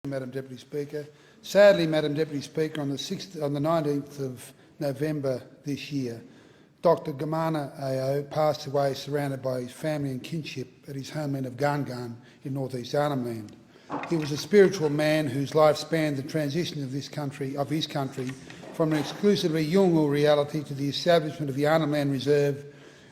Madam Deputy Speaker. Sadly, Madam Deputy Speaker, on the 19th of November this year, Dr. Gumana AO passed away surrounded by his family and kinship at his homeland of Gumana in northeast Arnhem Land. He was a spiritual man whose life spanned the transition of his country from an exclusively Yolngu reality to the establishment of the Arnhem Land Reserve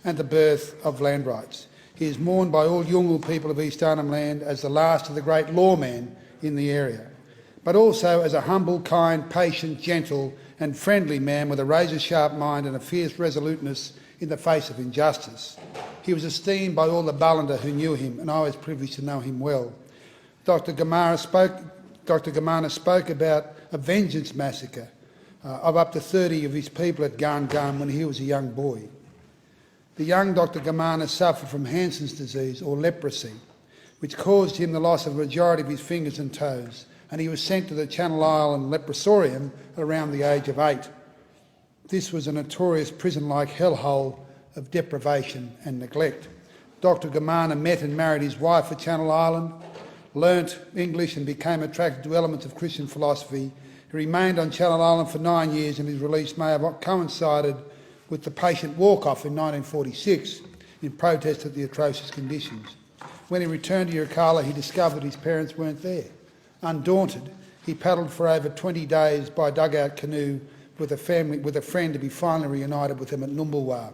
and the birth of land rights. He is mourned by all Yolngu people of East Arnhem Land as the last of the great lawmen in the area, but also as a humble, kind, patient, gentle and friendly man with a razor-sharp mind and a fierce resoluteness in the face of injustice. He was esteemed by all the Ballanda who knew him, and I was privileged to know him well. Dr. Gumana spoke about a vengeance massacre of up to 30 of his people at Gumana when he was a young boy. The young Dr. Gumana suffered from Hansen's disease, or leprosy, which caused him the loss of a majority of his fingers and toes, and he was sent to the Channel Island leprosarium around the age of 8. This was a notorious prison-like hellhole of deprivation and neglect. Dr. Gumana met and married his wife at Channel Island, learnt English and became attracted to elements of Christian philosophy. He remained on Channel Island for 9 years, and his release may have coincided with the patient walk-off in 1946 in protest at the atrocious conditions. When he returned to Yirrkala, he discovered his parents weren't there. Undaunted, he paddled for over 20 days by dugout canoe with a friend to be finally reunited with him at Numbulwar.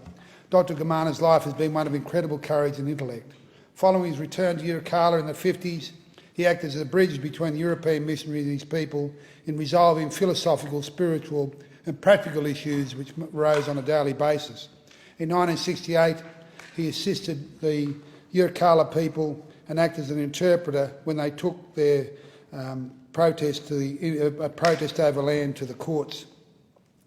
Dr. Gumana's life has been one of incredible courage and intellect. Following his return to Yirrkala in the 50s, he acted as a bridge between the European missionaries and his people in resolving philosophical, spiritual and practical issues which arose on a daily basis. In 1968, he assisted the Yirrkala people and acted as an interpreter when they took their protest over land to the courts.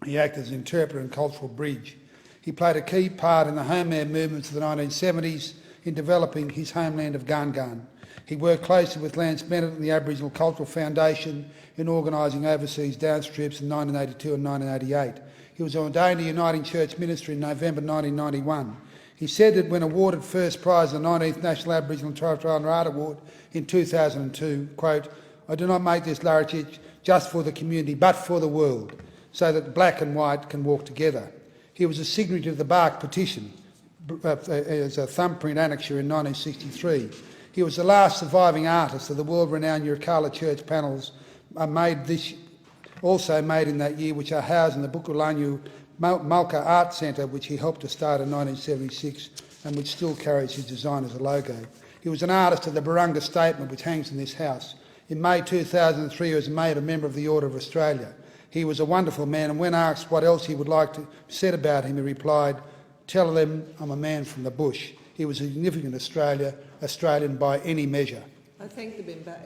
He acted as an interpreter and cultural bridge. He played a key part in the homeland movements of the 1970s in developing his homeland of Gumana. He worked closely with Lance Bennett and the Aboriginal Cultural Foundation in organising overseas dance trips in 1982 and 1988. He was ordained to Uniting Church Ministry in November 1991. He said that when awarded first prize at the 19th National Aboriginal and Torres Strait Islander Art Award in 2002, quote, "I do not make this laureate just for the community but for the world, so that black and white can walk together." He was a signatory to the Bark Petition as a thumbprint annexure in 1963. He was the last surviving artist of the world-renowned Yirrkala church panels also made in that year, which are housed in the Bukulanyu Malka Art Centre, which he helped to start in 1976 and which still carries his design as a logo. He was an artist of the Barunga Statement, which hangs in this house. In May 2003, he was made a member of the Order of Australia. He was a wonderful man, and when asked what else he would like to said about him, he replied, "Tell them I'm a man from the bush." He was a significant Australian by any measure. I thank the member.